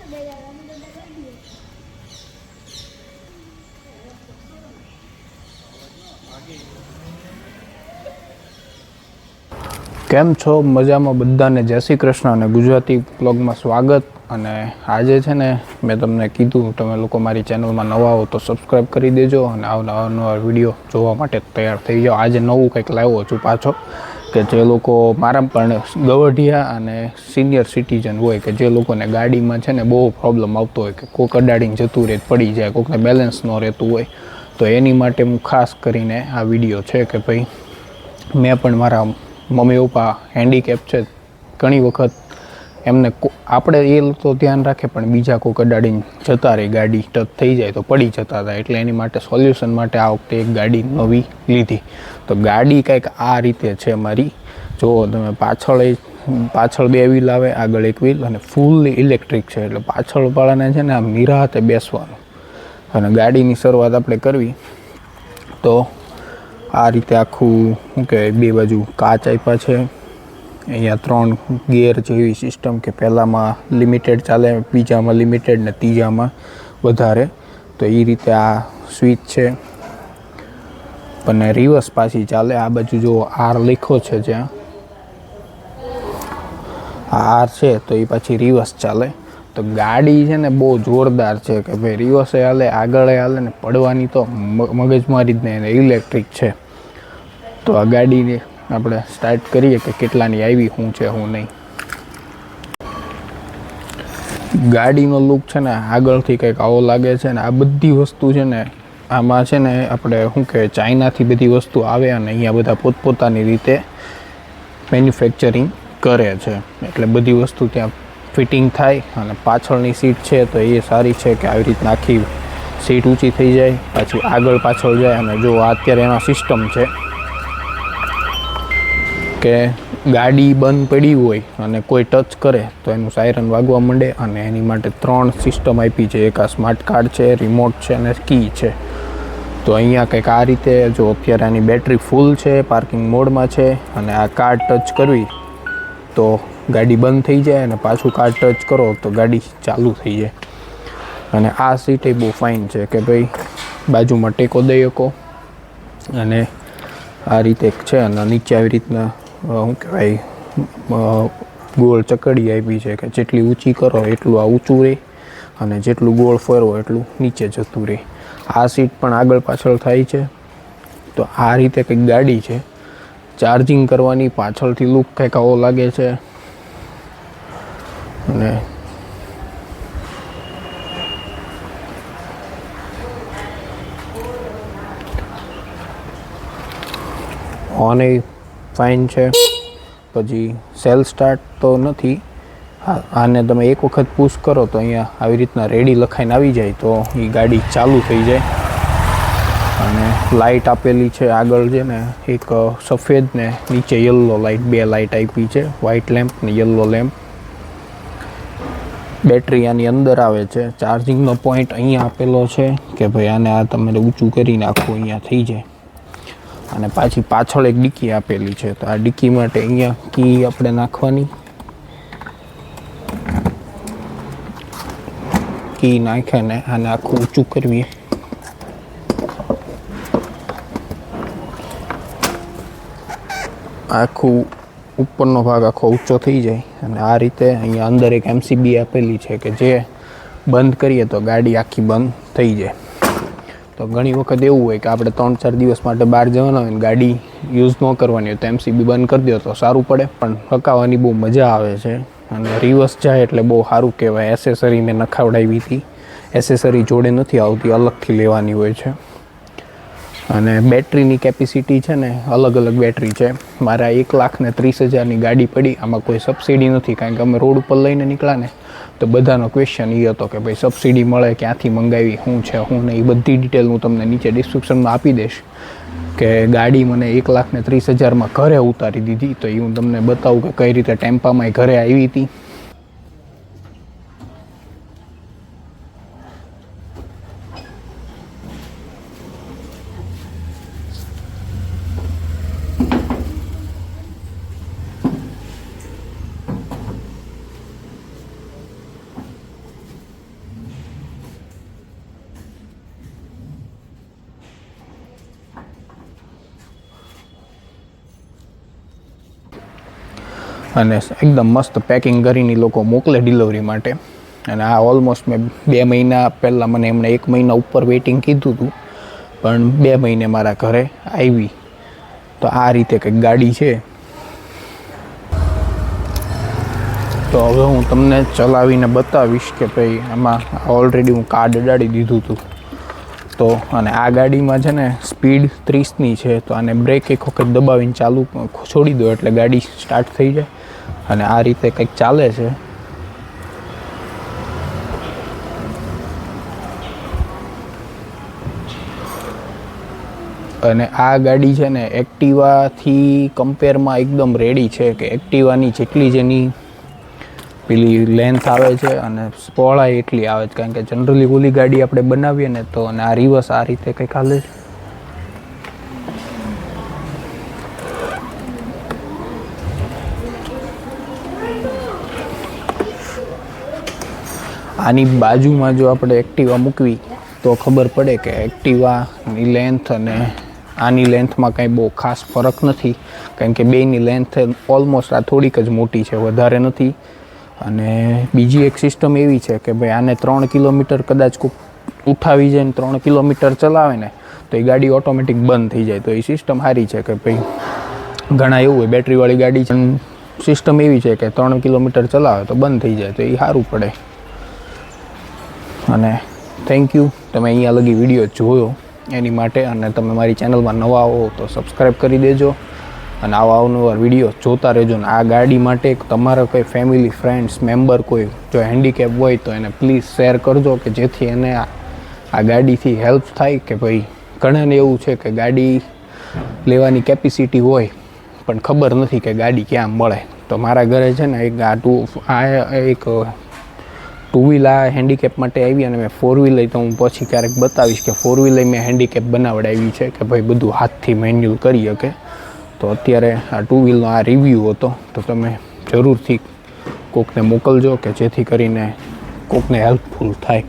કેમ છો? મજામાં બધાને જય શ્રી કૃષ્ણ અને ગુજરાતી બ્લોગમાં સ્વાગત. અને આજે છે ને મેં તમને કીધું તમે લોકો મારી ચેનલમાં નવા હો તો સબસ્ક્રાઈબ કરી દેજો અને નવા વિડીયો જોવા માટે તૈયાર થઈ જાઓ. આજે નવું કંઈક લાવ્યો છું પાછો, કે જે લોકો મારા પણ ગવઢિયા અને સિનિયર સિટીઝન હોય કે જે લોકોને ગાડીમાં છે ને બહુ પ્રોબ્લેમ આવતો હોય, કે કોઈક અડાડીને જતું રહે, પડી જાય, કોઈકને બેલેન્સ ન રહેતું હોય, તો એની માટે હું ખાસ કરીને આ વિડીયો છે કે ભાઈ મેં પણ મારા મમ્મી પપ્પા હેન્ડીકેપ છે, ઘણી વખત એમને આપણે એ તો ધ્યાન રાખે પણ બીજા કોઈ અડાડીને જતા રહે, ગાડી ટચ થઈ જાય તો પડી જતા હતા. એટલે એની માટે સોલ્યુશન માટે આ વખતે એક ગાડી નવી લીધી. તો ગાડી કંઈક આ રીતે છે મારી. જો તમે પાછળ 2 વ્હીલ આવે, આગળ 1 વ્હીલ, અને ફૂલ્લી ઇલેક્ટ્રિક છે. એટલે પાછળવાળાને છે ને આમ નિરાતે બેસવાનું. અને ગાડીની શરૂઆત આપણે કરવી તો આ રીતે આખું શું કહેવાય, 2 બાજુ કાચ આપ્યા છે. અહીંયા 3 ગિયર જેવી સિસ્ટમ, કે પહેલામાં લિમિટેડ ચાલે, બીજામાં લિમિટેડ ને ત્રીજામાં વધારે. તો એ રીતે આ સ્વિચ છે. અને રિવર્સ પાછી ચાલે. આ બાજુ જો આર લખ્યો છે, જ્યાં આ આર છે તો એ પાછી રિવર્સ ચાલે. તો ગાડી છે ને બહુ જોરદાર છે, કે ભાઈ રિવર્સે હાલે, આગળ હાલે ને પડવાની તો મગજમારી જ નહીં. ઇલેક્ટ્રિક છે. તો આ ગાડીને આપણે સ્ટાર્ટ કરીએ કે કેટલાની આવી, શું છે શું નહીં. ગાડીનો લુક છે ને આગળથી કંઈક આવો લાગે છે. ને આ બધી વસ્તુ છે ને આમાં છે ને આપણે શું કહેવાય, ચાઇનાથી બધી વસ્તુ આવે અને અહીંયા બધા પોતપોતાની રીતે મેન્યુફેક્ચરિંગ કરે છે. એટલે બધી વસ્તુ ત્યાં ફિટિંગ થાય. અને પાછળની સીટ છે તો એ સારી છે, કે આવી રીતના આખી સીટ ઊંચી થઈ જાય, પાછી આગળ પાછળ જાય. અને જો અત્યારે એમાં સિસ્ટમ છે કે ગાડી બંધ પડી હોય અને કોઈ ટચ કરે તો એનું સાયરન વાગવા માંડે. અને એની માટે 3 સિસ્ટમ આપી છે. એક આ સ્માર્ટ કાર્ડ છે, રિમોટ છે અને કી છે. તો અહીંયા કંઈક આ રીતે જો અત્યારે આની બેટરી ફૂલ છે, પાર્કિંગ મોડમાં છે. અને આ કાર્ડ ટચ કરવી તો ગાડી બંધ થઈ જાય, અને પાછું કાર્ડ ટચ કરો તો ગાડી ચાલુ થઈ જાય. અને આ સીટ એ બહુ ફાઇન છે, કે ભાઈ બાજુમાં ટેકો દઈ શકો. અને આ રીતે છે. અને નીચે આવી રીતના શું કહેવાય, ગોળ ચકડી આપી છે, કે જેટલી ઊંચી કરો એટલું આ ઊંચું રહે, અને જેટલું ગોળ ફરવો એટલું નીચે જતું રહે. આ સીટ પણ આગળ પાછળ થાય છે. તો આ રીતે કંઈક ગાડી છે. ચાર્જિંગ કરવાની પાછળથી લુક કંઈક આવો લાગે છે. અને ઓન એ ફાઇન છે. પછી સેલ સ્ટાર્ટ તો નથી. આને તમે એક વખત પુશ કરો તો અહીંયા આવી રીતના રેડી લખાઈને આવી જાય, તો એ ગાડી ચાલુ થઈ જાય. અને લાઇટ આપેલી છે આગળ છે ને, એક સફેદ ને નીચે યલો લાઇટ, 2 લાઇટ આપી છે, વ્હાઇટ લેમ્પ ને યલો લેમ્પ. બેટરી આની અંદર આવે છે. ચાર્જિંગનો પોઈન્ટ અહીંયા આપેલો છે, કે ભાઈ આને આ તમે ઊંચું કરી નાખો, અહીંયા થઈ જાય. અને પાછી પાછળ એક ડિક્કી આપેલી છે. તો આ ડિક્કી માટે અહીંયા કી આપણે નાખવાની. કી નાખીને આને આખું ઊંચું કરવી. આખું ઉપરનો ભાગ આખો ઊંચો થઈ જાય. અને આ રીતે અહીંયા અંદર એક MCB આપેલી છે, કે જે બંધ કરીએ તો ગાડી આખી બંધ થઈ જાય. તો ઘણી વખત એવું હોય કે આપણે 3-4 દિવસ માટે બહાર જવાના હોય ને ગાડી યુઝ ન કરવાની હોય, તો MCB બંધ કરી દો તો સારું પડે. પણ હકાવવાની બહુ મજા આવે છે. અને રિવર્સ જાય એટલે બહુ સારું કહેવાય. એસેસરી મેં નખાવડાવી હતી. એસેસરી જોડે નથી આવતી, અલગથી લેવાની હોય છે. અને બેટરીની કેપેસિટી છે ને અલગ અલગ બેટરી છે. મારા 1,30,000ની ગાડી પડી. આમાં કોઈ સબસિડી નથી, કારણ કે અમે રોડ ઉપર લઈને નીકળ્યા ને તો બધાનો ક્વેશ્ચન એ હતો કે ભાઈ સબસિડી મળે, ક્યાંથી મંગાવી, શું છે શું નહીં. એ બધી ડિટેલ હું તમને નીચે ડિસ્ક્રિપ્શનમાં આપી દઈશ. કે ગાડી મને 1,30,000માં ઘરે ઉતારી દીધી. તો એ હું તમને બતાવું કે કઈ રીતે ટેમ્પામાં ઘરે આવી હતી. અને એકદમ મસ્ત પેકિંગ કરીને લોકો મોકલે ડિલિવરી માટે. અને આ ઓલમોસ્ટ મેં 2 મહિના પહેલાં મને એમણે 1 મહિના ઉપર વેઇટિંગ કીધું હતું, પણ 2 મહિને મારા ઘરે આવી. તો આ રીતે કંઈક ગાડી છે. તો હવે હું તમને ચલાવીને બતાવીશ કે ભાઈ આમાં ઓલરેડી હું કાર્ડ અડાડી દીધું હતું. તો અને આ ગાડીમાં છે ને સ્પીડ 30ની છે. તો આને બ્રેક એક વખત દબાવીને ચાલુ છોડી દો એટલે ગાડી સ્ટાર્ટ થઈ જાય. અને આ રીતે કંઈક ચાલે છે. અને આ ગાડી છે ને એક્ટિવાથી કમ્પેરમાં એકદમ રેડી છે, કે એક્ટિવાની જેટલી જેની પેલી લેન્થ આવે છે અને પહોળાઈ એટલી આવે છે. કારણ કે જનરલી ઓલી ગાડી આપણે બનાવીએ ને તો અને આ રિવર્સ આ રીતે કંઈક હાલે છે. આની બાજુમાં જો આપણે એક્ટિવા મૂકવી તો ખબર પડે કે એક્ટિવાની લેન્થ અને આની લેન્થમાં કંઈ બહુ ખાસ ફરક નથી. કારણ કે બેયની લેન્થ ઓલમોસ્ટ આ થોડીક જ મોટી છે, વધારે નથી. અને બીજી એક સિસ્ટમ એવી છે કે ભાઈ આને 3 કિલોમીટર કદાચ ઉઠાવી જાય ને 3 કિલોમીટર ચલાવે ને તો એ ગાડી ઓટોમેટિક બંધ થઈ જાય. તો એ સિસ્ટમ સારી છે કે ભાઈ ઘણા એવું હોય બેટરીવાળી ગાડી છે, સિસ્ટમ એવી છે કે 3 કિલોમીટર ચલાવે તો બંધ થઈ જાય. તો એ સારું પડે. અને થેન્ક યુ તમે અહીંયા લગી વિડીયો જોયો એની માટે. અને તમે મારી ચેનલમાં નવા હો તો સબસ્ક્રાઈબ કરી દેજો અને આવા અવનવા વિડીયો જોતા રહેજો. ને આ ગાડી માટે તમારા કોઈ ફેમિલી ફ્રેન્ડ્સ મેમ્બર કોઈ જો હેન્ડીકેપ હોય તો એને પ્લીઝ શેર કરજો, કે જેથી એને આ ગાડીથી હેલ્પ થાય. કે ભાઈ ઘણાને એવું છે કે ગાડી લેવાની કેપેસિટી હોય પણ ખબર નથી કે ગાડી ક્યાં મળે. તો મારા ઘરે છે ને એક એક 2 વ્હીલ આ હેન્ડીકેપ માટે આવી. અને મેં 4 વ્હીલ લઈ તો હું પછી ક્યારેક બતાવીશ કે 4 વ્હીલ મેં હેન્ડીકેપ બનાવડાવી છે કે ભાઈ બધું હાથથી મેન્યુઅલ કરી શકે. તો અત્યારે આ 2 વ્હીલનો આ રિવ્યૂ હતો. તો તમે જરૂરથી કોકને મોકલજો કે જેથી કરીને કોકને હેલ્પફુલ થાય.